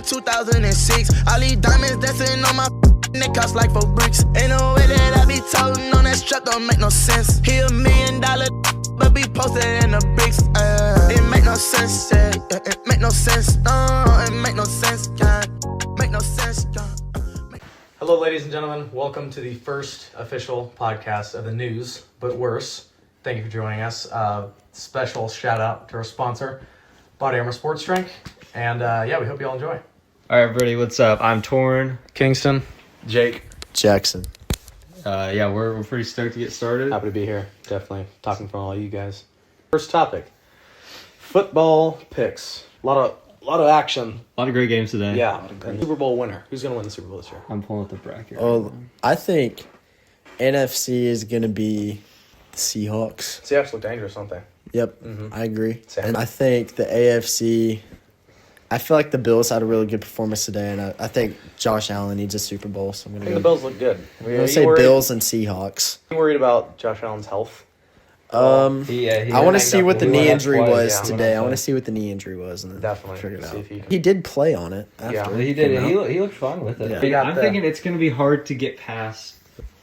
2006. All these diamonds dancing on my it cost like 4 bricks. Ain't no way that I be toting on that strap, don't make no sense. He $1 million, but be posted in the bricks. It make no sense, yeah. It make no sense, no. It make no sense, yeah. Make no sense, yeah. Hello, ladies and gentlemen. Welcome to the first official podcast of the News, but worse. Thank you for joining us. Special shout out to our sponsor, Body Armor Sports Drink. And we hope you all enjoy. All right, everybody, what's up? I'm Torrin. Kingston. Jake. Jackson. We're pretty stoked to get started. Happy to be here. Definitely talking from all you guys. First topic: football picks. A lot of action. A lot of great games today. Yeah. And Super Bowl winner. Who's gonna win the Super Bowl this year? I'm pulling up the bracket. Well, I think NFC is going to be the Seahawks. Seahawks look dangerous, don't they? Yep, I agree. Same. And I think the AFC, I feel like the Bills had a really good performance today, and I think Josh Allen needs a Super Bowl. So I'm I going think the Bills look good. I'm going to say Bills and Seahawks. Are you worried about Josh Allen's health? I want to see what the knee injury was today. I want to see what the knee injury was and then Definitely. figure it See out. if he can- He did play on it. After Yeah. He it did. came out. He looked fine with it. Yeah. I'm thinking it's going to be hard to get past.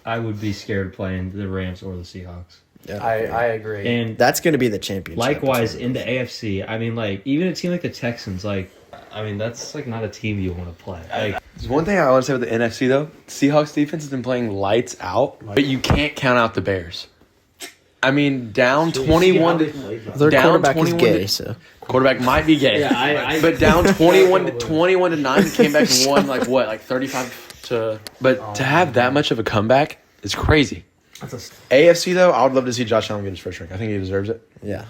I would be scared playing the Rams or the Seahawks. Yeah, I agree. And that's going to be the championship. likewise, in the AFC, I mean, like, even a team like the Texans, that's like not a team you want to play. There's one thing I want to say with the NFC, though. Seahawks defense has been playing lights out, but you can't count out the Bears. I mean, down 21 to... Their down quarterback is 21 gay, so... Quarterback might be gay. Yeah, but down 21 to 9, came back and won, 35 to... But to have that much of a comeback is crazy. AFC, though, I would love to see Josh Allen get his first ring. I think he deserves it. Yeah.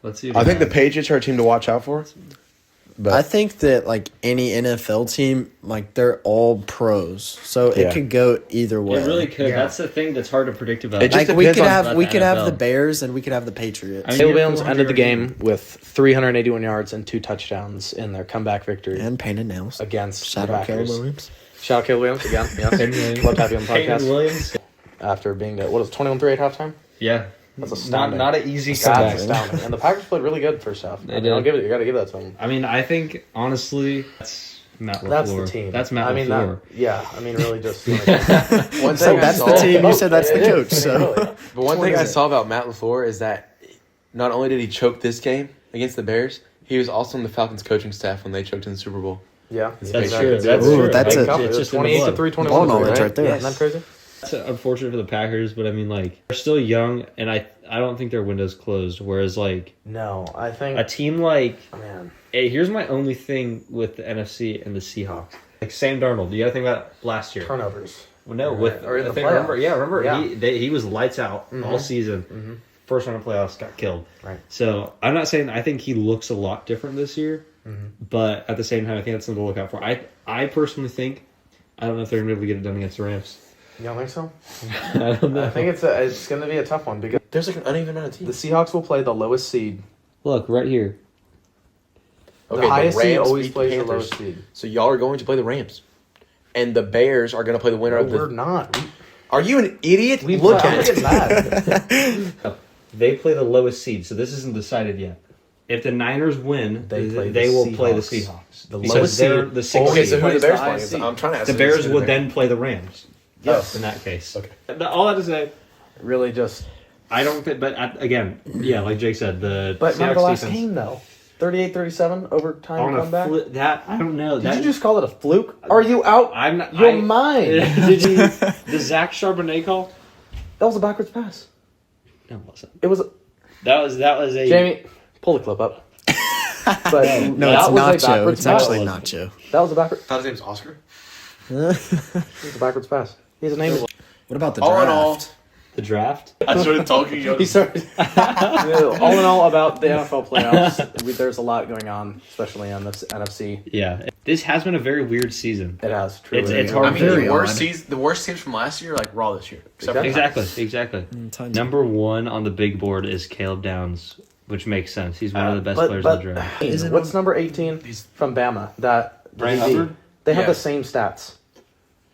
Let's see. I think the Patriots are a team to watch out for. But I think that any NFL team, they're all pros, so it could go either way. It really could. Yeah. That's the thing that's hard to predict about. It just we could depends have the Bears and we could have the Patriots. I mean, Caleb Williams ended the game with 381 yards and 2 touchdowns in their comeback victory And painted nails. against Shout the out Caleb Packers. Williams. Shout out Caleb Williams again. Yes. Love to have you on the Peyton podcast. Williams. After being at 21-3 at halftime. Yeah. That's astounding. Not an easy That's comeback. astounding. And the Packers played really good first half. They I'll did. give it. You got to give that to them. I mean, I think, honestly, that's Matt LaFleur. That's the team. That's Matt LaFleur. Really just. One So thing I that's saw- the team. You said that's the It is. coach. So Really. But one thing I saw about Matt LaFleur is that not only did he choke this game against the Bears, he was also on the Falcons coaching staff when they choked in the Super Bowl. Yeah. That's true. That's Ooh, true. that's Like, a- it's just 28 to 3, 21 Ball to 3, knowledge right there. Isn't that crazy? It's unfortunate for the Packers, but I mean, they're still young, and I don't think their window's closed. Whereas, No, I think. a team hey, here's my only thing with the NFC and the Seahawks. Sam Darnold, you got to think about last year. Turnovers. Well, no, Or in the remember, playoffs. Yeah. he was lights out all season. Mm-hmm. First round of playoffs, got killed. Right. So I'm not saying I think he looks a lot different this year, but at the same time, I think that's something to look out for. I personally think, I don't know if they're going to be able to get it done against the Rams. You don't think so? I don't know. I think it's going to be a tough one because There's an uneven amount of the teams. Seahawks will play the lowest seed. Look right here. The highest seed Rams always beat plays the Panthers. lowest seed. So y'all are going to play the Rams. And the Bears are going to play the winner No, of the... we're not. Are you an idiot? We Look I'm at getting it. mad. They play the lowest seed, so this isn't decided yet. If the Niners win, They they, play the will play the Seahawks. Seahawks. The Because lowest they're seed. the sixth Okay, seed. so who are the Plays the Bears highest playing? seed. I'm trying to ask The you Bears this. would then play the Rams. Yes. In that case. Okay. All that to say, Really just. I don't think, but again, like Jake said, the But remember the Seahawks last defense game, though. 38-37, overtime on a comeback. that I don't know. Did you just call it a fluke? Are you out I'm not. your mind? Did you the Zach Charbonnet call? That was a backwards pass. No, it wasn't. It was. That was a Jamie, pull the clip up. But no, that it's was a Nacho. backwards It's pass. actually Nacho. That was a backwards. I thought his name's Oscar. It was a backwards pass. He has a name. What about the All in draft? all, the draft. I started talking. He started. All in all, about the NFL playoffs, there's a lot going on, especially on the NFC. Yeah, this has been a very weird season. It has truly. It's hard. I mean, Very the worst teams from last year, raw this year. Except for Exactly. Tons. Number one on the big board is Caleb Downs, which makes sense. He's one of the best But- players but- in the draft. Is it What's number 18 from Bama? That Brian DB. Hubbard? They have Yeah. the same stats.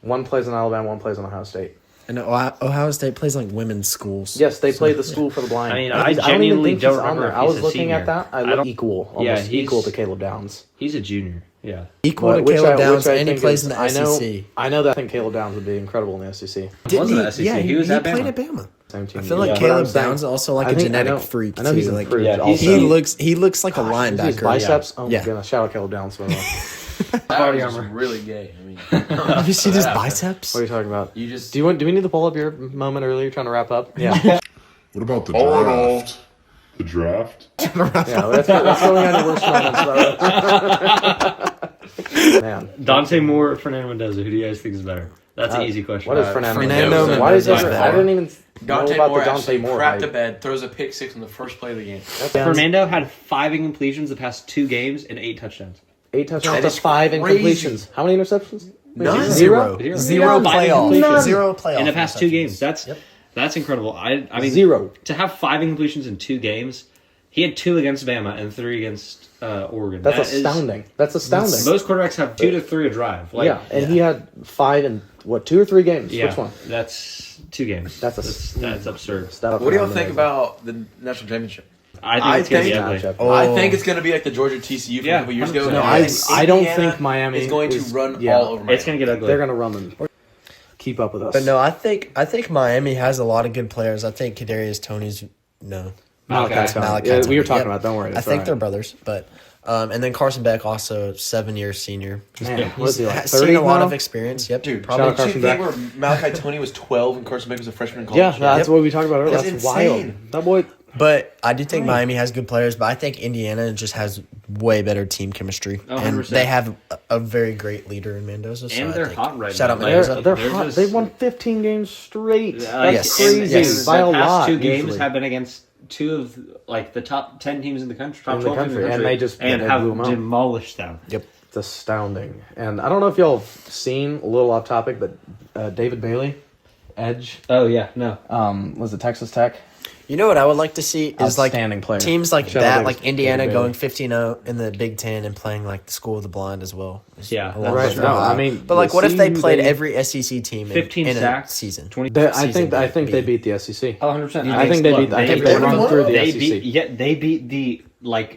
One plays in Alabama, one plays in Ohio State. And Ohio State plays like women's schools. Yes, they play the school for the blind. I mean, I I don't even genuinely think don't he's on remember there. if I he's was a looking senior. at that. I don't- Equal, Yeah, almost equal he's- to Caleb Downs. He's a junior. Yeah. Equal to Which Caleb I Downs, and he think plays is- in the I know, SEC. I know that I think Caleb Downs would be incredible in the SEC. Wasn't the SEC. Yeah, He was he at played Bama. at Bama. Same team. I feel like But I'm Caleb saying- Downs is also like I a think- genetic I know- freak I know too. he's Like improved Yeah, also. he looks like a His linebacker. biceps. Oh my Yeah. goodness! Shout out Caleb Downs. By the way. Body armor. Really gay. I mean, Have you seen his biceps? What are you talking about? you just Do we need to pull up your moment earlier trying to wrap up? Yeah. What about the draft? The draft? Yeah, that's going on your worst moments, though. Man. Dante Moore or Fernando Mendoza? Who do you guys think is better? That's an Uh, easy question. What is Fernando? Fernando Mendoza? Why is Mendoza that? by I didn't even know Dante about Moore the Dante actually Moore crapped hype. the bed, throws a pick six on the first play of the game. Fernando had 5 incompletions the past 2 games and 8 touchdowns. 8 touchdowns That to is 5 crazy. incompletions. How many interceptions? None. Zero? Zero playoff. None. Zero playoff. In the past 2 games. Yep. That's incredible. I mean, 0. to have 5 incompletions in 2 games. He had 2 against Bama and 3 against Oregon. That's That is- astounding. That's astounding. Most quarterbacks have 2 to 3 a drive. Like, yeah, and he had 5 in 2 or 3 games. yeah, Which one? That's 2 games. That's absurd. That What do y'all think about the national championship? I think it's gonna be ugly. matchup? I think it's going to be like the Georgia TCU from Yeah, a couple years ago. 100%. No, And I don't Indiana think Miami is going to is- run yeah. all over Miami. It's gonna get ugly. They're going to run them. Keep up with us. But no, I think Miami has a lot of good players. I think Kadarius Toney's Malachi Tony. Malachi Yeah, we Tony. were talking Yep. about. Don't worry. I think they're brothers, but and then Carson Beck also 7-year senior. Man, what is he, like, Has 30 seen a lot now? of experience. Yep, Dude, probably. shout out did you Carson think where Malachi Tony was 12 and Carson Beck was a freshman in college? Yeah, that's Yep. what we talked about earlier. That's That's wild. insane. That boy. But I do think Miami has good players, but I think Indiana just has way better team chemistry, Oh, and 100%. they have a very great leader in Mendoza. So And I they're think- hot right Shout now. out Like, Mendoza. They're They're hot. just- They won 15 games straight. That's Yes. crazy. Yes. By a the past lot. 2 games usually. have been against 2 of like the top 10 teams in the country, top In the 12 teams in the country, and country, they just- and they have blew 'em out. demolished them. Yep. It's astounding. And I don't know if y'all have seen, a little off topic, but David Bailey, Edge, Oh yeah, no. was it Texas Tech? You know what I would like to see is like Outstanding player. teams like Shout out that, David- like Indiana David going Bailey. 15-0 in the Big Ten and playing like the School of the Blind as well. It's Yeah, a lot Right. of No, fun. I mean, but like, what if they see played they- every SEC team 15 in a sacks, season? 20. I think they beat the SEC. Oh, 100%. I think they beat. I think they run through the they SEC. beat. Yeah, they beat the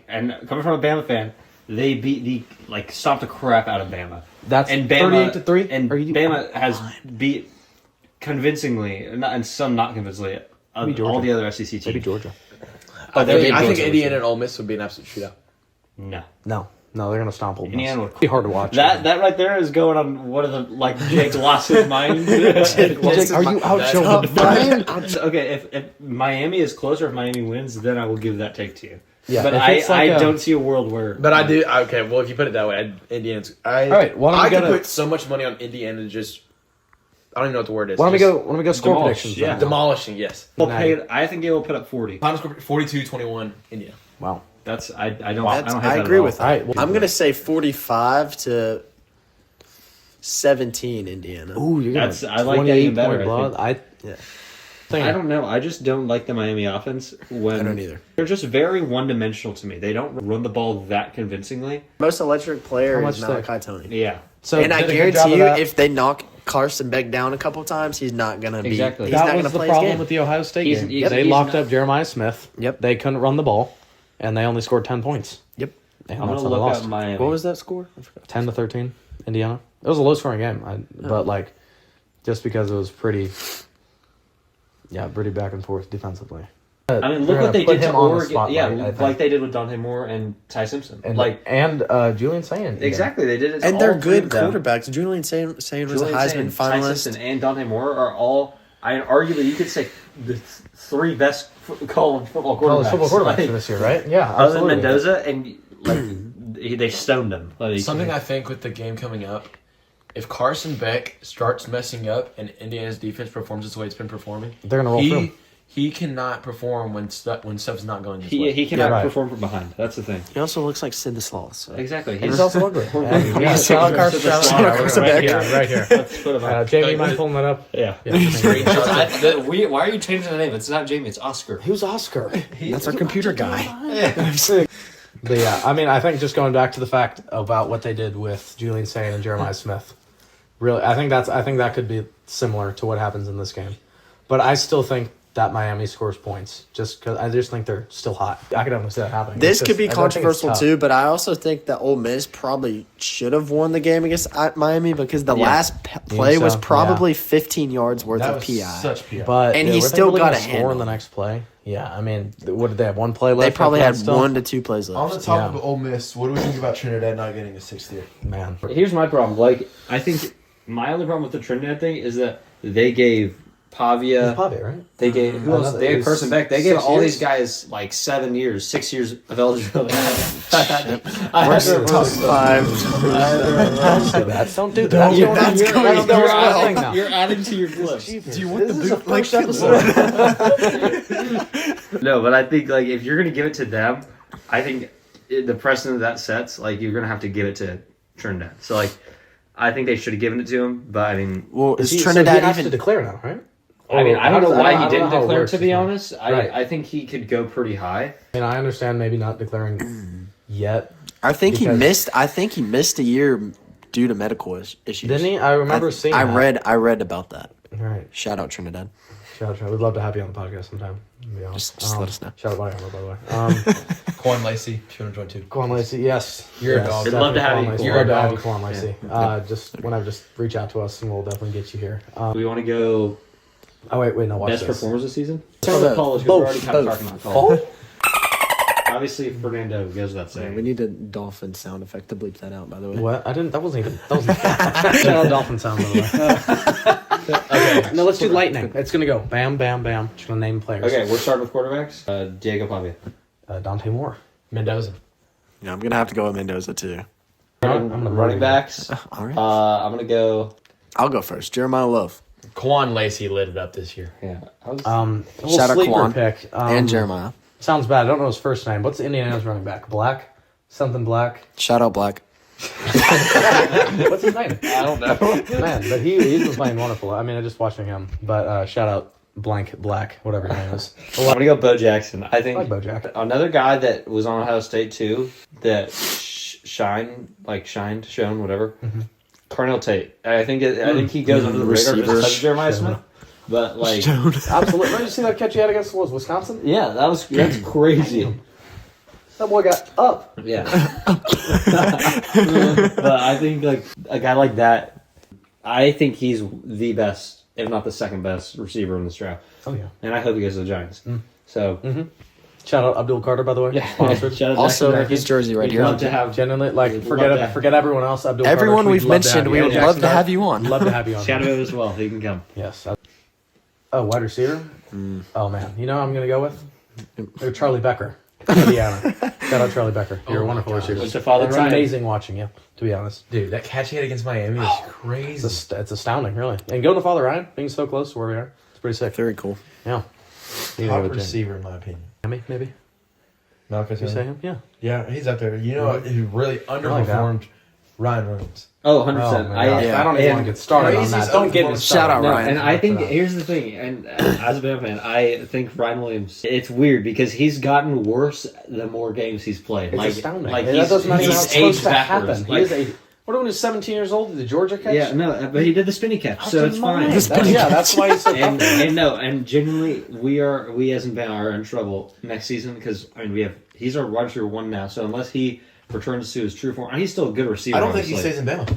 and coming from a Bama fan, they beat the stopped the crap out of Bama. That's and Bama 38-3. And Are you- Bama has beat convincingly, and some not convincingly, Maybe Georgia. all the other SEC teams. Maybe Georgia. Oh, they beat I think Georgia. Indiana and Ole Miss would be an absolute shootout. No. No, they're gonna stomp Ole Miss. Indiana would- It'd be hard to watch. That right there is going on one of the Jake Loss's mind. Jake, Are you out, That's Joe? Brian? okay, if Miami is closer, if Miami wins, then I will give that take to you. Yeah, but if I it's like don't see a world where. But I do. Okay, well, if you put it that way, Indiana's. All right, why don't we I go could to- put so much money on Indiana just. I don't even know what the word is. Why don't we Just go? Why don't we go score demolish, predictions? yeah. then? Demolishing, yes. They'll pay it, I think they will put up 40. Final score 42-21, Indiana. Wow. That's I don't. That's- I don't I agree with All that. right. Well, I'm gonna say 45 to 17 Indiana. Ooh, you're That's- gonna I like that even 28 better, point I blood. Yeah. I don't know. I just don't like the Miami offense when I don't either. They're just very one-dimensional to me. They don't run the ball that convincingly. Most electric player How is much Malachi Tony. Yeah, So And I did a good job guarantee of you, that. if they knock Carson Beck down a couple times, he's not gonna be. Exactly. He's that not was gonna the play his problem game. with the Ohio State He's- game. he's- They he's locked not- up Jeremiah Smith. Yep. They couldn't run the ball, and they only scored 10 points. Yep. Damn, I'm that's gonna how they look lost. at Miami. What was that score? I forgot. 10-13, Indiana. It was a low scoring game, but like, just because it was pretty back and forth defensively. I mean, They're look what gonna they put did to him on the Oregon. spotlight, Yeah, I think. like they did with Dante Moore and Ty Simpson. And Julian Saying. even. exactly, they did it. to And they're all three good of them. quarterbacks. Julian Saying was a Julian Heisman Saint, Ty finalist. Simpson, and Dante Moore are all. Arguably, you could say the 3 best college football quarterbacks. College football quarterbacks Like, for this year, right? Yeah, other than absolutely. Mendoza, and they stoned him. Like, Something I think with the game coming up, if Carson Beck starts messing up and Indiana's defense performs the way it's been performing, They're gonna roll through. he cannot perform when stuff's not going his way. he cannot Yeah, right. perform from behind. That's the thing. He also looks like Sid the Sloth. So. Exactly. He's also ugly. Yeah, He's shout out so Carson good. Beck. Shout out Carson Right Beck. here, right here. Let's put him up. Jamie, mind pulling that up? Yeah. Why are you changing the name? It's not Jamie, it's Oscar. Who's Oscar? That's our computer guy. But yeah, I mean, I think just going back to the fact about what they did with Julian Saying and Jeremiah Smith, Really, I think that could be similar to what happens in this game, but I still think that Miami scores points just because I just think they're still hot. I could definitely see that happening. This could be I don't think it's controversial tough. too, but I also think that Ole Miss probably should have won the game against Miami because the last play was so? probably 15 yards worth That of was PI. such PI. But And yeah, he were they still really got gonna a score handle. in the next play. Yeah, I mean, what did they have? One play left. They probably I had think, still? 1 to 2 plays On left. the top Yeah. of Ole Miss, what do we think about Trinidad not getting a 6th year? Man, Here's my problem. Like, I think my only problem with the Trinidad thing is that they gave Pavia. Pavia, right? They gave who else? Another- They it gave was Person Beck. They gave 6 all years? these guys like 7 years, 6 years of eligibility. Where's the top 5? Don't do that. That's going That's the the right right way. thing now. You're adding to your clips. Do you want the boot? First episode. No, but I think like if you're gonna give it to them, I think the precedent that sets, like you're gonna have to give it to Trinidad. So like, I think they should have given it to him. But I mean, Well, is So he Trinidad has to even? declare now, right? I mean, I don't know why he didn't how it declare. works, To be is it? honest, Right. I think he could go pretty high. I mean, I understand maybe not declaring yet. I think he because- missed. I think he missed a year due to medical issues. Didn't he? I remember seeing I that. read about that. Right. Shout out Trinidad. Shout out. We'd love to have you on the podcast sometime. To be honest. Just let us know. Shout out Body Armor, by the way. Quan Lacey, 222. Quan Lacey, yes. You're a yes, dog. We'd love to have definitely you. Quan Lacey. You're We'd a love to have dog. you, Quan Lacey. Just reach out to us and we'll definitely get you here. We want to go Oh wait, no, watch best this. performers this season. Start with college. 'Cause we're already kind of talking about college. Obviously, Fernando goes without We saying. need a dolphin sound effect to bleep that out. By the way. What? I didn't. That wasn't even. That wasn't. Shout out Dolphin sound, by the way. Okay. No, let's do lightning. It's gonna go. Bam, bam, bam. Just gonna name players. Okay, we're starting with quarterbacks. Diego Pavia. Dante Moore. Mendoza. Yeah, I'm gonna have to go with Mendoza too. I'm gonna Running backs. All right. I'm gonna go. I'll go first. Jeremiah Love Quan Lacey lit it up this year. Yeah. I was, A little Shout out sleeper Quan pick. and Jeremiah. Sounds bad. I don't know his first name. What's Indiana's running back? Black? Something Black? Shout out Black. What's his name? I don't know. Man, but he's been playing wonderful. I mean, I just watching him. But shout out Blank Black, whatever his name is. I'm gonna go Bo Jackson. I think I like Bo Jack. another guy that was on Ohio State too that shone, whatever. Carnell Tate. I think he goes under the radar Receiver. because of Jeremiah Smith. But like, Absolutely. Did you see that catch he had against Wisconsin? yeah, that's crazy. That boy got up. Yeah. But I think like a guy like that, I think he's the best, if not the second best receiver in this draft. Oh yeah. And I hope he goes to the Giants. So Shout out Abdul Carter, by the way. yeah, Sponsored. shout out Also, Jackson his jersey right We'd here. love to have Genuinely, like We'd forget love to- forget everyone else. Abdul Everyone Carter, we've we'd love to mentioned, have we you. would Jackson love to Dart, have you on. Love to have you on. shout out as well. He can come. Yes. Oh, wide receiver? Oh, man. You know what I'm going to go with? Charlie Becker, Indiana. Shout out Charlie Becker. You're a wonderful receiver. What's your father, It's Ryan? amazing watching you, to be honest. Dude, that catch he had against Miami is crazy. It's astounding, really. And going to Father Ryan, being so close to where we are, it's pretty sick. Very cool. Yeah. Top receiver, in my opinion. Maybe? Malcolm You say him? Yeah. Yeah, he's up there. You know, he really underperformed Ryan Reynolds. Oh, 100%. Oh, my gosh. yeah. I don't even want to get started on that. Don't get me started. Shout out No, Ryan. and I think here's the thing, and as a Bama fan, I think Ryan Williams. It's weird because he's gotten worse the more games he's played. It's astounding. Like that he's, doesn't even know how he's it's supposed aged to backwards. happen. Like, He is what when he was 17 years old? Did the Georgia catch? yeah, no, but he did the spinny catch, so it's fine. That's why he's so And genuinely, we as in Bama are in trouble next season because I mean he's our wide receiver 1 now, so unless he returns to his true form, he's still a good receiver. I don't think honestly. he stays in Bama.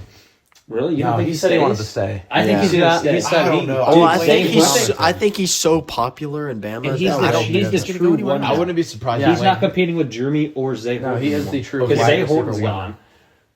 Really? You No, don't think he said he stays? wanted to stay. I think Yeah. he's gonna stay. He said I he. don't know. Oh, I Dude, think he's I think he's so popular in Bama. And he's that the- I don't he's think the that's true true. one. I wouldn't be surprised. Yeah, He's if not competing with Jeremy or Zay No, Horton. he is the true. Because wide Zay receiver Horton's one. gone.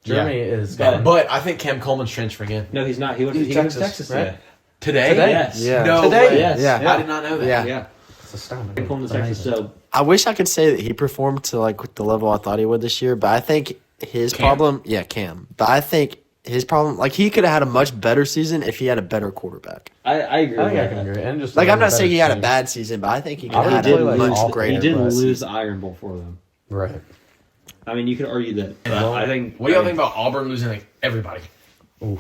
Jeremy is But, gone. but I think Cam Coleman's transferring in. No, he's not. He went He's to Texas, Texas right? today. Today? Yes. Yeah. No Today? way. Yes. Yeah. I did not know that. Yeah. Yeah. It's astounding. He pulled him It's to Texas. amazing. So I wish I could say that he performed to like the level I thought he would this year, but I think his problem, Cam. But I think his problem, like he could have had a much better season if he had a better quarterback. I agree. I with think I that. can agree. And just Like I'm not better saying he had a team. bad season, but I think he could I have would had play a like much all- greater. He didn't season. lose the Iron Bowl for them. Right. I mean, you could argue that. But I think. What do y'all think about Auburn losing like everybody? No,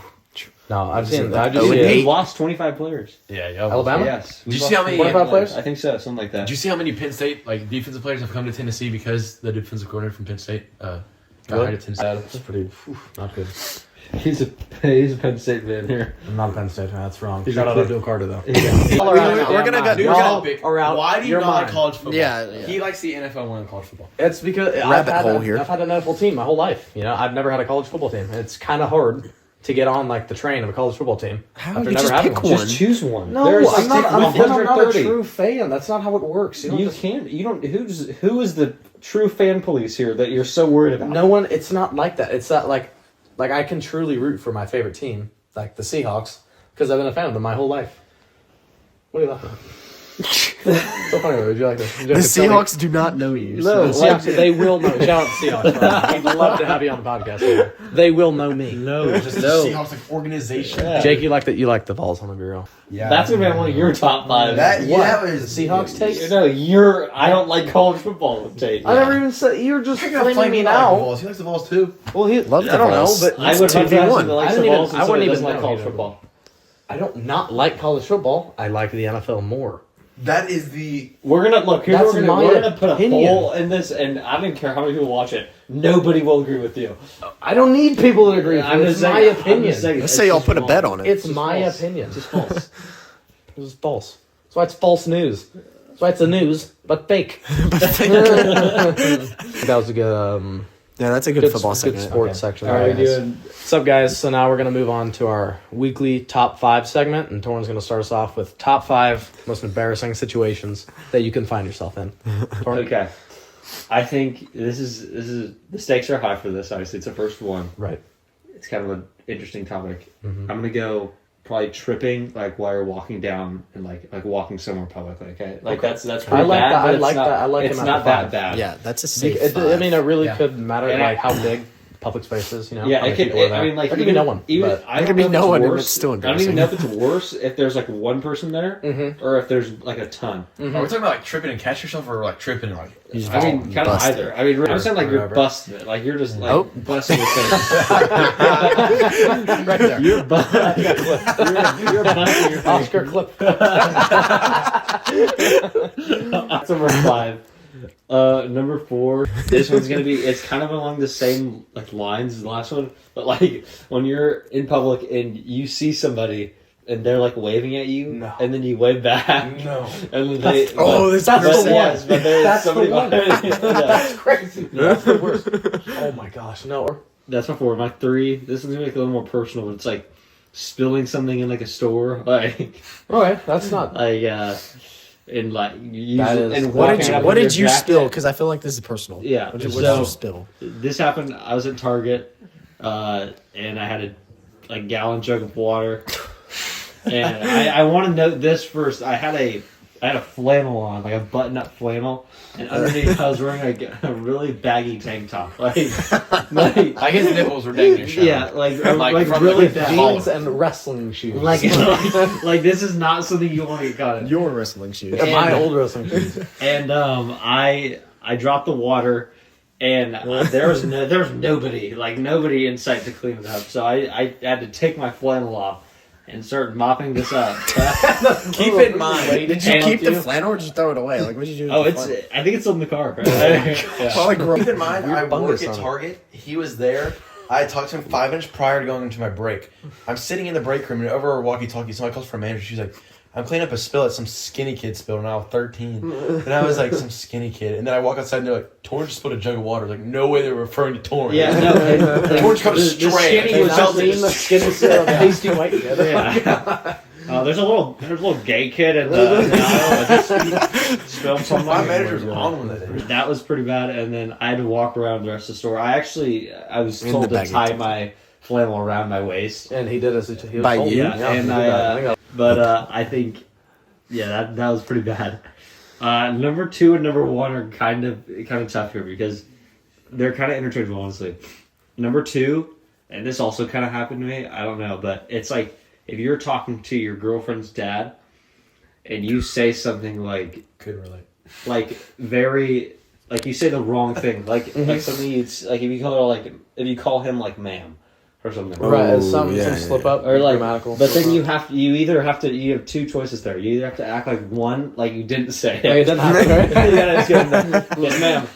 I've seen. I Oh, just and see eight. We lost 25 players. Yeah, yeah. Alabama? Yes. Did you see how many? 25 players? I think so. Something like that. Did you see how many Penn State like defensive players have come to Tennessee because the defensive coordinator from Penn State got hired at Tennessee? That's pretty not good. He's a Penn State fan here. I'm not a Penn State fan. That's wrong. He's Shout a out kid. Abdul Carter though. We're gonna go. Y'all are out. Why do you You're not like mine. college football? Yeah. He likes the NFL more than college football. It's because Rabbit hole here. I've had an NFL team my whole life. You know, I've never had a college football team. It's kind of hard to get on like the train of a college football team. How after you never just having pick one. one? Just choose one. No, There's I'm not a 130. true fan. That's not how it works. You, You can't. You don't. Who is the true fan police here that you're so worried about? no one. It's not like that. It's not like I can truly root for my favorite team, like the Seahawks, because I've been a fan of them my whole life. What are you laughing at? So funny. Would you like to? The Seahawks do not know you. No, so- Seahawks, they will know. Shout out to Seahawks. We'd love to have you on the podcast. Later. They will know me. No, just the Seahawks like organization. Yeah. Jake, you like the Vols. I'm gonna be real. Yeah, That's gonna be one of your top five. That What? was The Seahawks take? No, I don't like college football. Take. I never even said you're just Picking up flaming me Flaming like the now. Vols. He likes the Vols too. Well, he Love the I don't Vols. know, but I would have 2v1. that likes I the didn't Vols even- and I wouldn't somebody doesn't even like know college he football. I don't not like college football. I like the NFL more. That is the We're gonna look. Here's That's what my we're gonna put a opinion. poll in this, and I don't care how many people watch it. Nobody will agree with you. I don't need people to agree with I'm me. just It's my saying- I'm opinion. just saying Let's it's say y'all just put a wrong. bet on it. It's just my false. opinion. It's just false. This is false. That's why it's false news. That's why it's the news, but fake. That was a good, Yeah, that's a good football good segment. sports section. All right, guys. doing. What's up, guys? So now we're going to move on to our weekly top 5 segment, and Torrin's going to start us off with top 5 most embarrassing situations that you can find yourself in. Torrin? Okay, I think this is the stakes are high for this. Obviously, it's the first one. Right. It's kind of an interesting topic. Mhm. I'm gonna go probably tripping like while you're walking down and like walking somewhere publicly. Okay, like Okay. that's I pretty like bad. that. but I it's like not- that. I like it's him at not the that 5. bad. Yeah, that's a safe. I mean, it really Yeah. could matter And like how big public space is. You know. Yeah, how many it could. people are there. I mean, like there could be no one. Even but- I There don't could be know if no it's one, and worse. it's still I don't even embarrassing. know if it's worse if there's like one person there, Mhm. or if there's like a ton. Are we talking about like tripping and catch yourself, or like tripping and like? You just I mean, kind of busted. either. I mean, I'm saying like you're Whatever. busting it. Like you're just like Oh. busting your face. right there. You're busting. You're busting your face. Oscar clip. That's number 5. Number 4. This one's gonna be. It's kind of along the same like lines as the last one, but like when you're in public and you see somebody and they're like waving at you, No. and then you wave back, No. and then they. Oh, but- that's but the one. yes, but there's That's the somebody one. behind you. Yeah. That's crazy. That's the worst. Oh my gosh, no. That's my 4. My 3. This is gonna make it a little more personal, but it's like spilling something in like a store, like Okay, that's not. and like you That is- and What walking did you, up what with did your you jacket. spill? Because I feel like this is personal. Yeah, What did so- you spill? This happened. I was at Target, and I had a gallon jug of water. And I want to note this first. I had a flannel on, like a button-up flannel, and underneath I was wearing a really baggy tank top, like Like his nipples were dang near showing. yeah, like Like, from really the baggy. Jeans and wrestling shoes. Like this is not something you want to get caught in. Your wrestling shoes. Yeah, my old wrestling shoes. And I dropped the water, and there was nobody in sight to clean it up. So I had to take my flannel off and start mopping this up. Keep in mind. Did you And- keep the flannel or just throw it away? Like, what did you do? Oh, with it's. the flannel? I think it's in the car. Right? Yeah. Well, like, Keep in mind, I fungus work at on it. Target. He was there. I had talked to him 5 minutes prior to going into my break. I'm sitting in the break room and over our walkie-talkie, somebody calls for a manager. She's like, I'm cleaning up a spill that some skinny kid spilled when I was 13. And I was like, some skinny kid. And then I walk outside and they're like, Torrance just spilled a jug of water. Like, no way they were referring to Torrance. Yeah, no. Torrance comes the straight. skinny And was I just was Seen the skinny set of pasty white together. Yeah. There's a little gay kid in the just spilled something. My manager's on one that day. That was pretty bad, and then I had to walk around the rest of the store. I was In told the to baggy tie tank. my flannel around my waist. And he did as he was By told. you? Yeah, and I think, that was pretty bad. Number 2 and number 1 are kind of tough here because they're kind of interchangeable, honestly. Number 2, and this also kind of happened to me. I don't know, but it's like if you're talking to your girlfriend's dad, and you say something like very like you say the wrong thing, like something like if you call him like ma'am or something. Right, some yeah, slip up Or like, grammatical. but then you have you have 2 choices there. You either have to act like one, like you didn't say it. It didn't happen, right? Yeah, that's good. Yes, ma'am.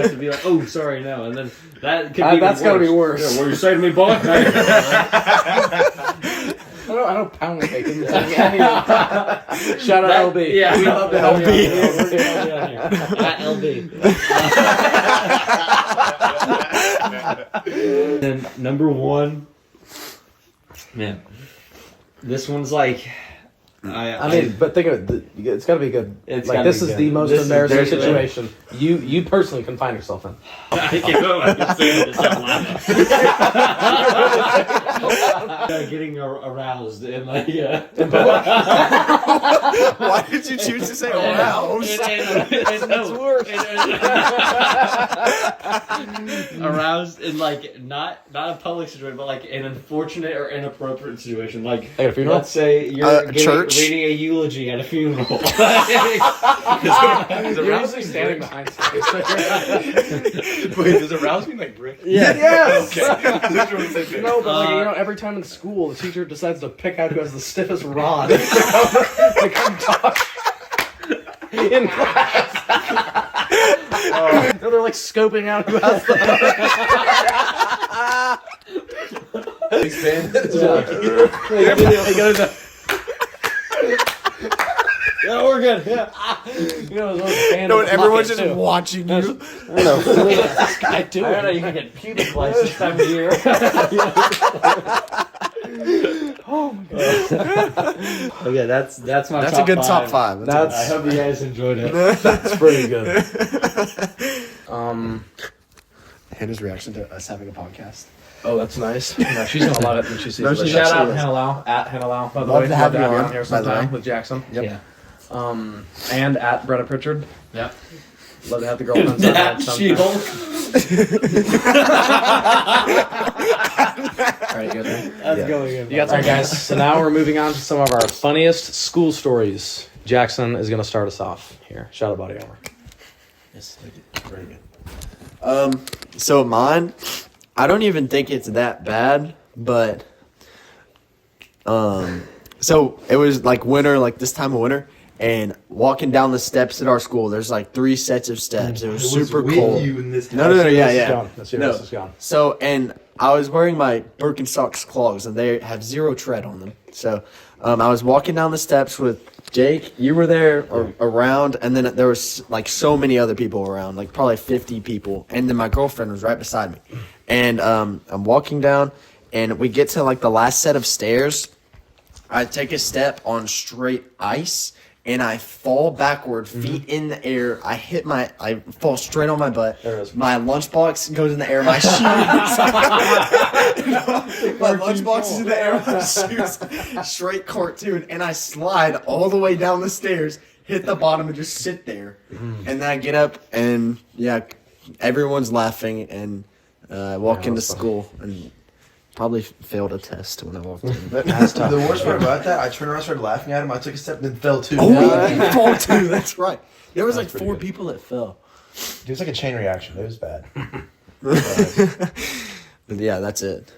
have to be like, oh, sorry, no, and then that could be that's gotta be worse. Yeah, what are you saying to me, boy? I know pound cake isn't saying anything. Shout out LB. Yeah, we love LB. At LB. Then number 1, man, this one's like, I mean, but think of it. It's got to be good. It's like gotta this be is good. the most This is- embarrassing there's- situation you personally can find yourself in. I can't go. I'm saying this out loud. Getting aroused and like, Why did you choose to say aroused? That's worse. Aroused in like not a public situation, but like an unfortunate or inappropriate situation. Like At a funeral? let's say you're church? reading a eulogy at a funeral. You're usually standing behind stage. Wait, does arouse mean like brick? Yes. Okay. No, but like, every time in school, the teacher decides to pick out who has the stiffest rod to come talk in class. No, they're like scoping out who has the. He goes, Yeah, we're good. Yeah. No, and everyone's just watching you. I don't know. What is this guy doing? I don't know. You can get pubic lice this time of year. Okay, that's my. That's top a good five. top 5. I hope you guys enjoyed it. That's pretty good. Hannah's reaction to us having a podcast. Oh, that's nice. No, she's gonna love it when she sees No, it. she Shout out actually is. Hannah Lau at Hannah Lau. By the Love way, to have you on, here by the sometime way. with Jackson. Yep. Yeah. And at Bretta Pritchard. Yep. Love to have the girlfriends on that sometime. All right, you guys ready? That's going in. You got some guys. So now we're moving on to some of our funniest school stories. Jackson is gonna start us off here. Shout out Body Armor. Yes, very good. So mine, I don't even think it's that bad, but so it was like winter, like this time of winter, and walking down the steps at our school, there's like 3 sets of steps. It was super cold. No, yeah. Let's see No. where this is going. So, and I was wearing my Birkenstocks clogs, and they have 0 tread on them. So, I was walking down the steps with Jake. You were there or around, and then there was like so many other people around, like probably 50 people, and then my girlfriend was right beside me. And I'm walking down, and we get to like the last set of stairs. I take a step on straight ice, and I fall backward, feet in the air. I fall straight on my butt. There it is. My lunchbox goes in the air. My shoes. My lunchbox is in the air. My shoes. Straight cartoon. And I slide all the way down the stairs, hit the bottom, and just sit there. And then I get up, and everyone's laughing, and I walk into school, and probably failed a test when I walked in. But The worst part about that, I turned around, started laughing at him. I took a step, then fell too. Oh, you fall too. That's right. There was like pretty 4 good. people that fell. It was like a chain reaction. It was bad. But yeah, that's it.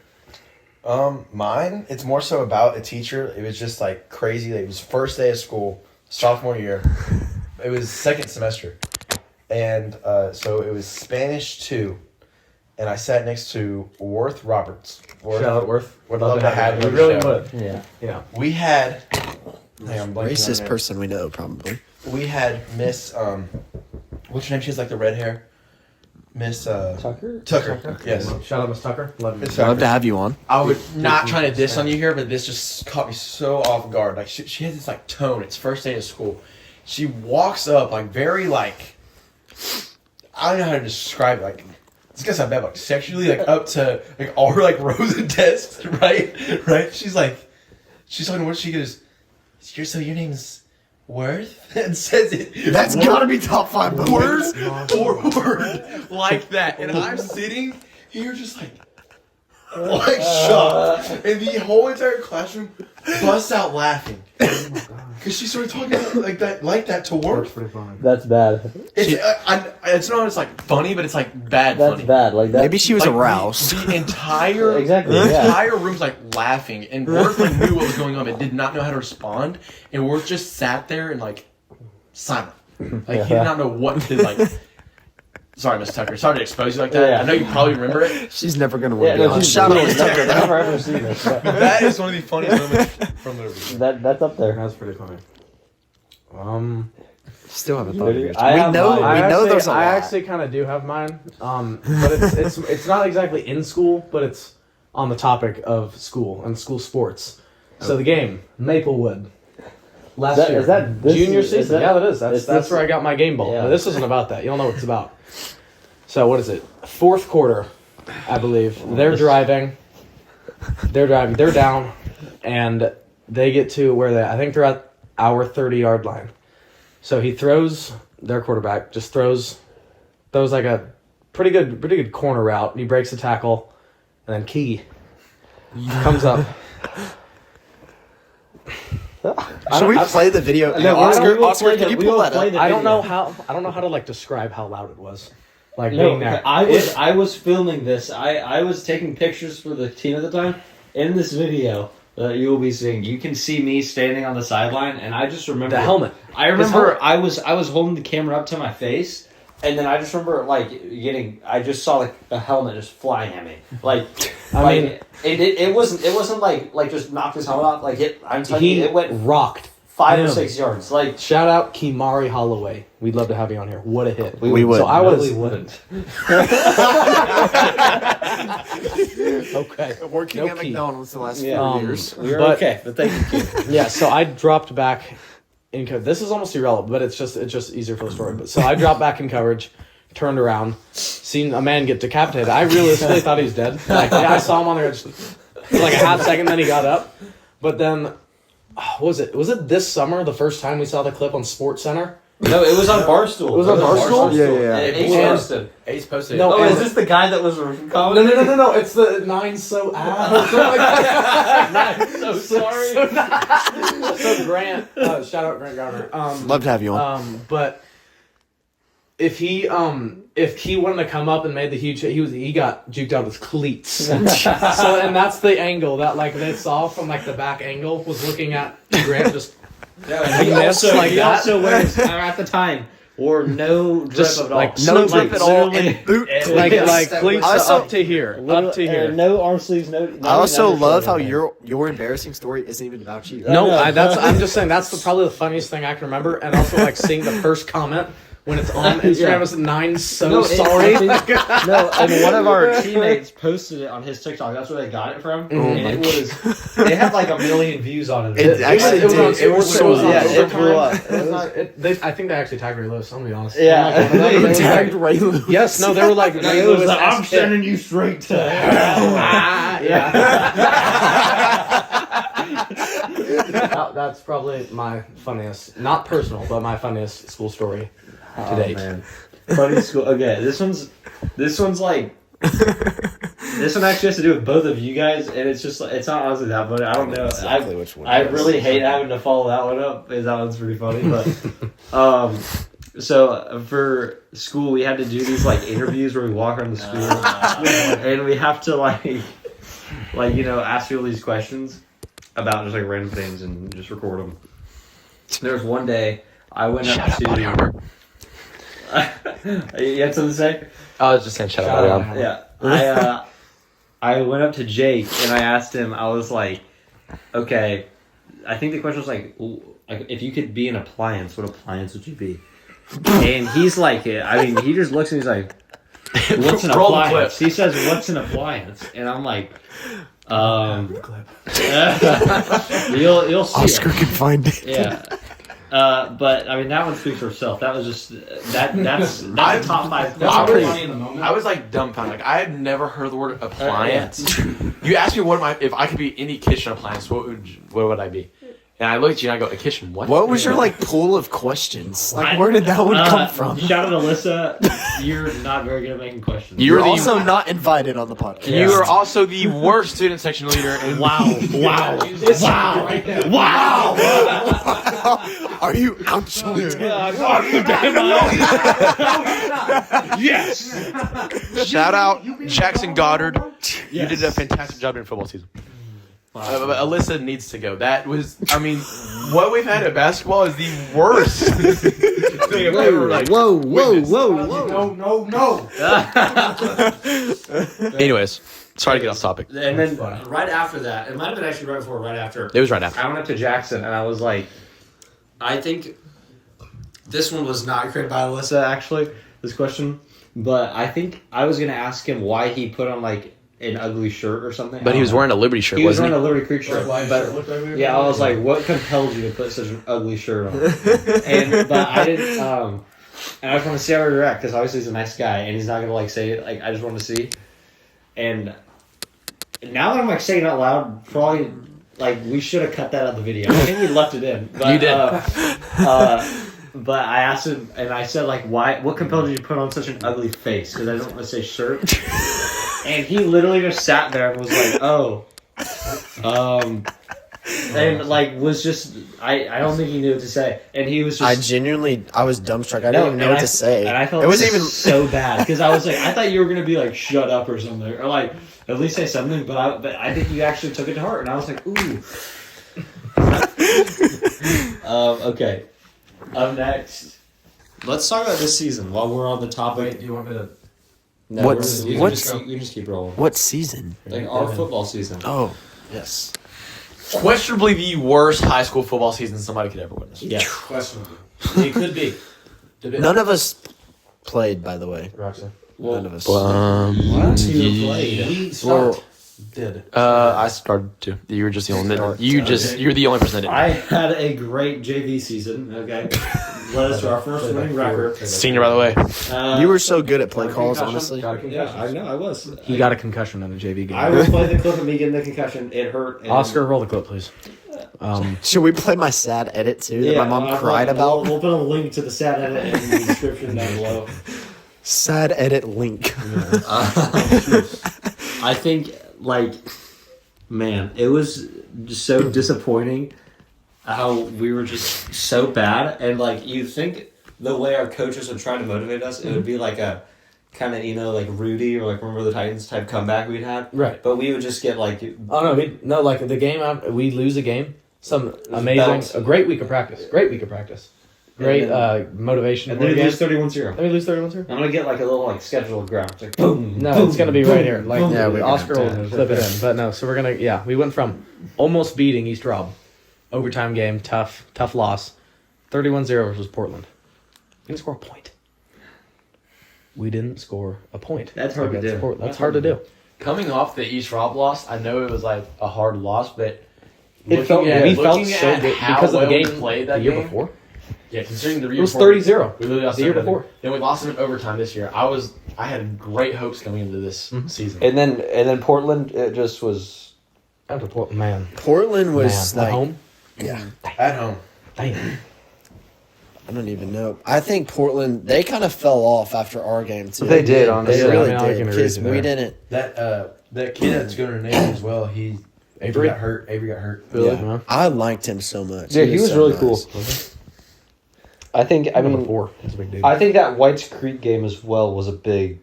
Mine, it's more so about a teacher. It was just like crazy. It was first day of school, sophomore year. It was second semester. And so it was Spanish 2. And I sat next to Worth Roberts. Shout out Worth. Would love to have you. you. We really Show. would. Yeah. Yeah. We had... Hang on, I'm blanking on her Racist name. person we know, probably. We had Miss... what's her name? She has like the red hair. Miss... Tucker? Tucker. Yes. Shout out Miss Tucker. Love you. Miss I'd love Tucker. to have you on. I would not trying to diss on you here, but this just caught me so off guard. Like she has this like tone. It's first day of school. She walks up like very like I don't know how to describe it. Like this guy's not bad, but like sexually like up to like all her like rows of desks, right? She's talking to what she goes. So your name's Worth and says it. That's gotta be top 5 word for word like that, and I'm sitting here just like shocked, and the whole entire classroom busts out laughing because she started talking like that to work. Pretty funny. That's bad. It's not it's like funny, but it's like bad That's funny. bad. Like that. Maybe she was Like, aroused. The entire Exactly, the yeah. entire room's like laughing, and Worth like knew what was going on, but did not know how to respond, and Worth just sat there and like silent, like he did not know what to like. Sorry, Miss Tucker. Sorry to expose you like that. Yeah. I know you probably remember it. She's never gonna win. Yeah, no, she's Shout out Miss Tucker. I've never ever seen this. But That is one of the funniest moments from the movie. that's up there. That's pretty funny. Still haven't thought of yours. I We have know. mine. We know there's a lot. I actually kind of do have mine, but it's not exactly in school, but it's on the topic of school and school sports. So the game Maplewood last year, is that this junior is season. that- Yeah, that is. is That's this- where I got my game ball. Yeah. But this isn't about that. You don't know what it's about. So what is it? Fourth quarter, I believe. They're driving. They're down, and they get to where I think they're at our 30-yard line. So he throws, their quarterback just throws like a pretty good corner route. And he breaks the tackle, and then Key comes up. Should we play the video? No, Oscar, can you pull that up? I don't know how to like describe how loud it was. Like No, being there. I was filming this. I was taking pictures for the team at the time. In this video that you will be seeing, you can see me standing on the sideline, and I just remember The helmet. I remember I was holding the camera up to my face, and then I just remember I just saw like a helmet just flying at me. Like I mean, it wasn't like just knocked his helmet off. Like I'm telling you, it went rocked. 5 or him. 6 yards. Like Shout out Kimari Holloway. We'd love to have you on here. What a hit. We would. So I was wouldn't. okay. Working No at key. McDonald's the last Yeah. 4 years. We were But- okay, but thank you. Yeah, so I dropped back in coverage. This is almost irrelevant, but it's just easier for the story. But so I dropped back in coverage, turned around, seen a man get decapitated. I realistically thought he was dead. Like I saw him on there just for like a half second, then he got up. But then was it this summer the first time we saw the clip on Sports Center? No, it was on Barstool. It was on Barstool? Yeah. Ace And- posted. Ace posted. No, Oh, and- is this the guy that was commenting? No. It's the 9 so ass. So sorry. So Grant, shout out Grant Garner. Love to have you on. But if he wouldn't have come up and made the huge hit, he got juked out of his cleats. So and that's the angle that like they saw from like the back angle was looking at Grant just He missed also, like he that. also wears, at the time, wore no drip Just, at all. like, No drip at all, literally- and boot like Yes. cleats Also- up to here, up to here. no arm sleeves, no. I also love how your embarrassing story isn't even about you. No, I know. I'm just saying that's probably the funniest thing I can remember, and also like seeing the first comment when it's on Instagram Yeah. was 9 so No, sorry. No, and one of our teammates posted it on his TikTok. That's where they got it from, and it was. They had like 1 million views on it. It actually was on did. It was Super- so on yeah, it Overtime. blew up. It was not- I think they actually tagged Ray Lewis. I'm gonna be honest. Yeah. I'm like, one of them, They they were tagged like- Ray Lewis. Yes, no, they were like Ray It was Lewis. like, I'm ass hit. sending you straight to hell. Yeah. That's probably my funniest, not personal, but my funniest school story to date. Man. Funny school. Okay, this one's like. This one actually has to do with both of you guys, and it's just it's not honestly that funny. I don't know. Exactly which one. I really hate having to follow that one up because that one's pretty funny. But so for school, we had to do these like interviews where we walk around the school, and we have to like ask you all these questions about just like random things and just record them. There was one day I went up to. You had something to say? I was just saying shout out. Buddy. Yeah. I went up to Jake and I asked him, I was like, okay, I think the question was like if you could be an appliance, what appliance would you be? And he's like, he just looks and he's like, what's an Roll the appliance? clip. He says, what's an appliance? And I'm like, you'll see. Oscar can find it. Yeah. But I mean that one speaks for itself. That was just that's a top 5. That's I'm pretty pretty- funny in the moment. I was like dumbfounded. Like I had never heard the word appliance. You asked me if I could be any kitchen appliance, what would I be? And I looked at you and I go, a kitchen what? What was your like pool of questions? Like where did that one come from? Shout out to Alyssa. You're not very good at making questions. You're the- also not invited on the podcast. You are also the worst student section leader. And Wow. Are you actually? Yes. shout out Jackson Goddard. You did a fantastic job in football season. Alyssa needs to go. That was, I mean, what we've had at basketball is the worst thing I've ever witnessed. No. Anyways, sorry to get off topic. And then right after that, it might have been actually right before, right after. It was right after. I went up to Jackson and I was like, I think this one was not created by Alyssa. Alyssa, actually, this question. But I think I was going to ask him why he put on like an ugly shirt or something. But he was wearing a Liberty shirt, He was wasn't wearing he? a Liberty Creek shirt. But yeah, I was like, what compelled you to put such an ugly shirt on? But I didn't. And I just want to see how he react because obviously he's a nice guy and he's not gonna like say it. Like I just want to see. And now that I'm like saying it out loud, probably like we should have cut that out of the video. I think we left it in. But, You did. But I asked him and I said like, why? What compelled you to put on such an ugly face? Because I don't want to say shirt. And he literally just sat there and was like, "Oh, and like was just I don't think he knew what to say, and he was just I was dumbstruck. I didn't even know what to say. and I felt it was even so bad because I was like, I thought you were gonna be like, shut up or something, or like at least say something, but I think you actually took it to heart, and I was like, ooh. Okay. Up next, Let's talk about this season while we're on the topic. Do you want me to? no, What's- we what's- just keep rolling. what season? Like our football season. Oh, yes. Questionably the worst high school football season somebody could ever witness. Yeah. Questionable. It could be. None of us played, by the way. Roxy. None of us. You played. We Well, did. I started to. You were just the only. You're the only person that I had a great JV season. Okay, led us to our first winning record. didn't. Senior, by the way. you were so good at play calls, honestly. Yeah, I know I was. He got a concussion in a JV game. I will play the clip of me getting the concussion. It hurt. And Oscar, roll the clip, please. Should we play my sad edit too that my mom cried about? We'll put a link to the sad edit in the description down below. Sad edit link. I think, like, man, it was just so disappointing how we were just so bad. And, like, you think the way our coaches would try to motivate us, it would be like a kind of, like Rudy or, like, Remember the Titans type comeback we'd had. Right. But we would just get, like... Oh no, like the game after we lose a game, bounce. a great week of practice. Great motivation. And then we for the lose game. 31-0. Then we lose 31-0. I'm going to get, like, a little, like, schedule graph. It's like, boom, No, boom, it's gonna be right here. Like boom. Yeah, we're gonna Oscar have to will flip it in, but no. So we're gonna we went from almost beating East Rob, overtime game, tough loss, 31-0 versus Portland. We didn't score a point. That's hard to do. That's hard to do. Coming off the East Rob loss, I know it was like a hard loss, but We felt so good because of the game we played that the year game, before. Yeah, considering the year It was before, 30-0 we literally lost the year 30-0. before. Then we lost in overtime this year. I had great hopes coming into this season. And then Portland, it just was... After Portland, man. Portland was At like, home. yeah, At home. Damn. I don't even know. I think Portland, they kind of fell off after our game too. They did, honestly. They really I mean, I did can agree because with you we there. didn't. That kid that's going to Navy as well. Avery got hurt. Avery got hurt. Really? Yeah. I liked him so much. Yeah, he was so really nice. cool. I think, Number 4. That's a big dude. I think that White's Creek game as well was a big...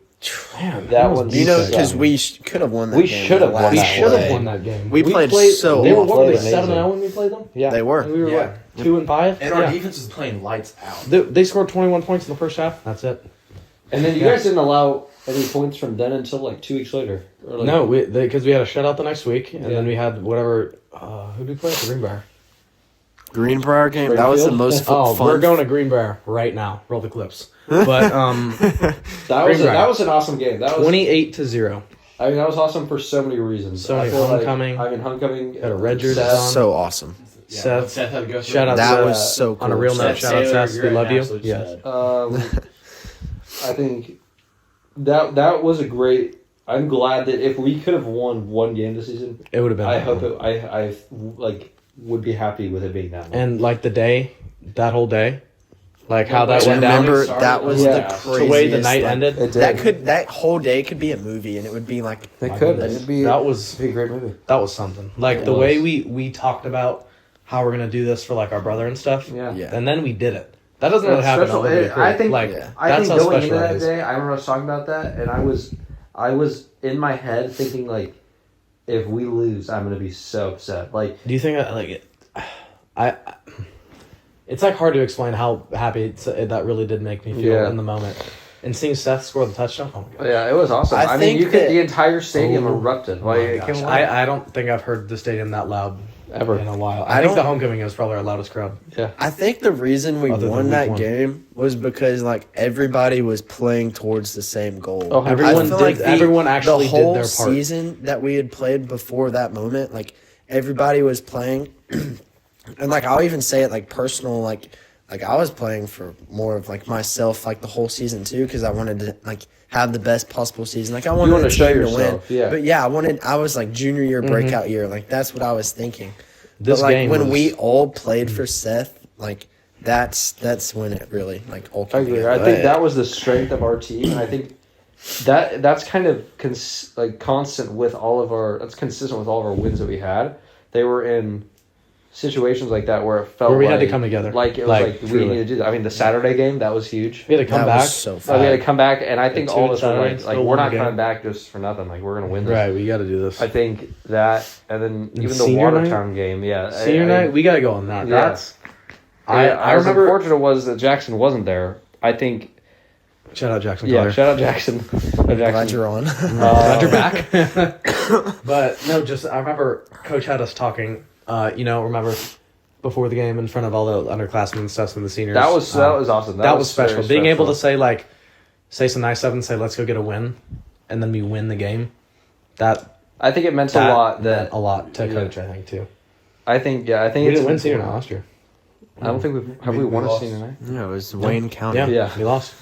Man, That was one's- You know, So- because we could have won that We game. should have the won last we that should have play. won that game. We played so They were well. what were they Played amazing. 7-0 when we played them? Yeah. They were. And we were Yeah. what 2-5. And our defense was playing lights out. They scored 21 points in the first half. That's it. And then you guys didn't allow any points from then until like 2 weeks later. Or like, No, because we had a shutout the next week, and Yeah. then we had whatever. Who did we play? Greenbrier. Greenbrier game. That was the Springfield? most Oh, fun. we're going to Greenbrier right now. Roll the clips. But that was an awesome game. That was 28-0. I mean, that was awesome for so many reasons. So I many feel like- homecoming. I mean, homecoming. Had a red jersey Seth, on. so awesome. Seth, Seth had to go through shout out. That to, was so cool. On a real note, Seth shout out Taylor, Seth. you're We an love you. absolute Yes. stud. I think that was a great. I'm glad that if we could have won one game this season, It would have been. I that hope one. it. I like would be happy with it being that one. And like that whole day, like how that Do you went down. remember that was Yeah. the craziest. The way the night like, ended. That whole day could be a movie, and it would be like It could. goodness. It'd be. That was It'd be a great movie. that was something. Like It the was. way we talked about how we're gonna do this for like our brother and stuff. Yeah. Yeah. And then we did it. That doesn't really happen. Special- on Liberty Creek. I think. like Yeah. I that's think how going special into it that is. day, I remember us talking about that, and I was in my head thinking like, if we lose, I'm gonna be so upset. Like, Do you think I it's like hard to explain how happy that really did make me feel in the moment. And seeing Seth score the touchdown, oh my god. yeah, it was awesome. I mean, think the entire stadium erupted. Like, it Gosh, came alive. I don't think I've heard the stadium that loud Ever. in a while. I I think don't- the homecoming was probably our loudest crowd. I think the reason we Other than won week that one. game was because like everybody was playing towards the same goal. Oh, Everyone I feel did. like Everyone actually the whole did their part. season that we had played before that moment, like everybody was playing, and like I'll even say it like personal, like I was playing for more of like myself like the whole season too because I wanted to like have the best possible season. Like I wanted wanted the to show team yourself, win. yeah. But yeah, I was like junior year breakout year. Like that's what I was thinking. This but like game when was- we all played for Seth, like that's when it really like all I came agree. together. I think that was the strength of our team, and I think that's kind of consistent with all of our wins that we had. They were in situations like that where it felt Where we had like, to come together. Like it was Like, like we truly. needed to do that. I mean, the Saturday game that was huge. We had to come that back. was so We fun. had to come back, and I think two all of us were Saturdays, like still we're won not the coming game. back just for nothing. Like we're gonna win this. Right, we got to do this. I think that, and then even the senior night? Watertown game, yeah. Senior night, we got to go on that. Yeah. That's. I was remember. unfortunate was that Jackson wasn't there. I think. Shout out Jackson. Yeah, Collier. shout out Jackson. Glad you're on. Glad you're back. But no, just I remember Coach had us talking. Remember before the game in front of all the underclassmen and stuff and the seniors. That was awesome. That was special. very Being able to special. say some nice stuff and say let's go get a win, and then we win the game. That I think it meant that a lot. meant That a lot to Coach. I think too. I think We it's didn't win senior night last year. I don't think we won a lost. senior night. Yeah, it was Wayne County. Yeah. we lost.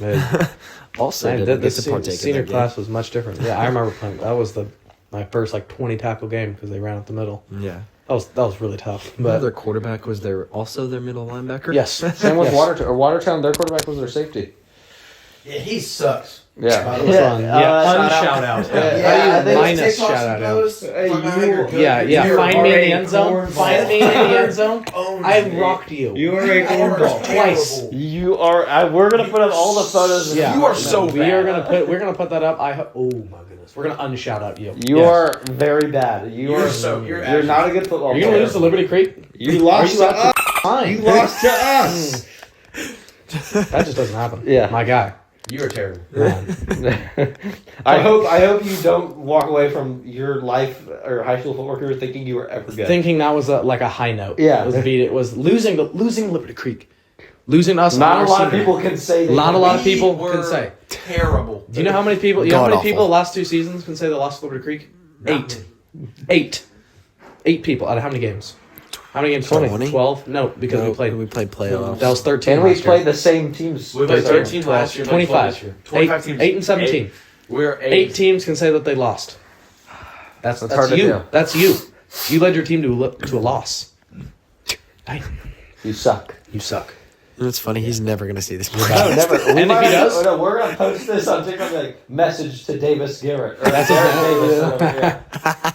Also, Man, didn't the get to partake in senior that game. class was much different. Yeah, I remember playing. That was my first 20 tackle game because they ran up the middle. Yeah, That was really tough. but their But quarterback was also their middle linebacker. yes, Same with yes. Watertown. Their quarterback was their safety. Yeah, he sucks. Yeah. That was fun. Unshout out. How do you minus shout out? Yeah. Find me in the end zone. Find me in the end zone. I rocked you. You are a cornball. Twice. You are. We're gonna put up all the photos. Yeah. You are so We bad. are gonna put that up. Oh my goodness. We're gonna unshout out you. You Yes. are very bad. You're not a good football You're player. gonna lose to Liberty Creek. You lost to us. Fine. You lost to us. That just doesn't happen. Yeah. My guy. You are terrible. I hope you don't walk away from your life or high school football career thinking you were ever good. Thinking that was a high note. Yeah. It was losing Liberty Creek. Losing us. Not on a our lot of senior. people can say that. Not a lot of We people were can say. Terrible. Do you know how many people? You know how many God-awful. people the last 2 seasons can say they lost to Liberty Creek? 8 people out of how many games? How many games? 20. 12? No, because we played playoffs. That was 13. And we last year. played the same teams. We played 13 12, last year. 25. 25 teams. 8 and 17. We're 8 teams can say that they lost. That's hard to you. do. That's you. You led your team to a loss. Hey, You suck. you suck. It's funny. He's never gonna see this. No, never. And if he does? no, we're gonna post this on TikTok. Like message to Davis Garrett. Or That's Derek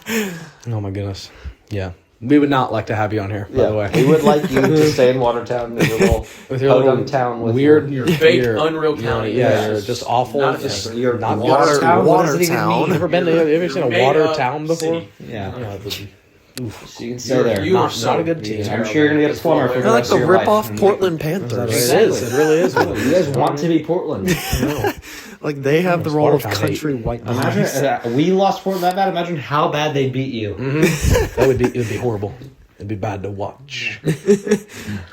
Davis. Oh my goodness. Yeah. We would not like to have you on here, by the way. we would like you to stay in Watertown, in your little With your little town with weird, Your fake, your- unreal county. Yeah, you're just awful. Not Just nice. You're not Watertown? Water What does it even Town. mean? Never been to? Have you ever seen a Made water up town before? city. Yeah. Yeah, So you can stay there. You not, are so not a good team. I'm sure you're gonna get a plumber for the They're like rest the of your life. rip-off Portland Panthers. It is. It really is. You guys want to be Portland? Like they have the role of Watertown hate. country white Imagine boys. we lost Portland that bad. Imagine how bad they beat you. It would be horrible. It'd be bad to watch.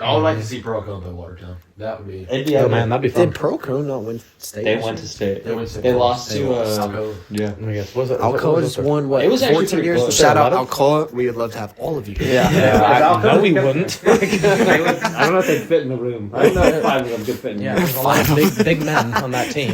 I would like to see Proco play Watertown. That would be. It'd be Oh ugly. man, that'd be fun. Did Proco not win state? They went to state. They went to They lost to. Alcoa. Yeah. I guess. Was it? Alcoa just won what? It was actually 14 pretty years. close. Shout out 11? Alcoa. We would love to have all of you. Yeah, no, we wouldn't. I don't know if they'd fit in the room. I don't know if 5 of them could fit in. Yeah, the room. there's a lot of big men on that team.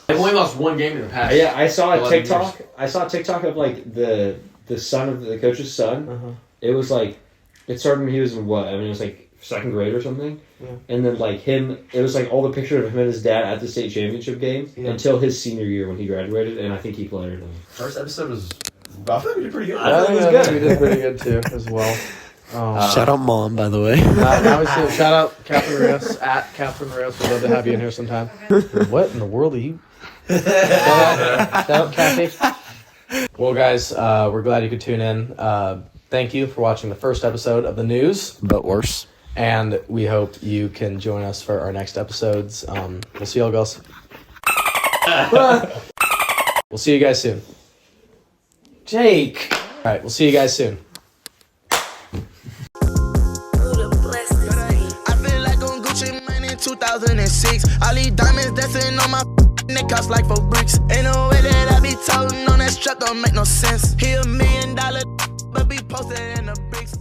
They've only lost one game in the past. Yeah, I saw a 11 TikTok. I saw a TikTok of like the son of the coach's son. It was like it started when he was in what? I mean, it was like 2nd grade or something. Yeah. And then like him, it was like all the pictures of him and his dad at the state championship game until his senior year when he graduated, and I think he played. First episode was. I think we did pretty good. I think it was good. We did pretty good too, as well. Shout out mom, by the way. Obviously, shout out Catherine Rios at Catherine Rios. We'd love to have you in here sometime. What in the world are you? Shout out Kathy. Well, guys, we're glad you could tune in. Thank you for watching the first episode of the news, But worse. and we hope you can join us for our next episodes. We'll see y'all, girls. We'll see you guys soon. Jake. All right, we'll see you guys soon. I feel like I'm Gucci Mane in 2006. All these diamonds dancing on my neck cost like 4 bricks. Ain't no way that I be toting on that strap, don't make no sense. He $1 million, but be posted in the bricks.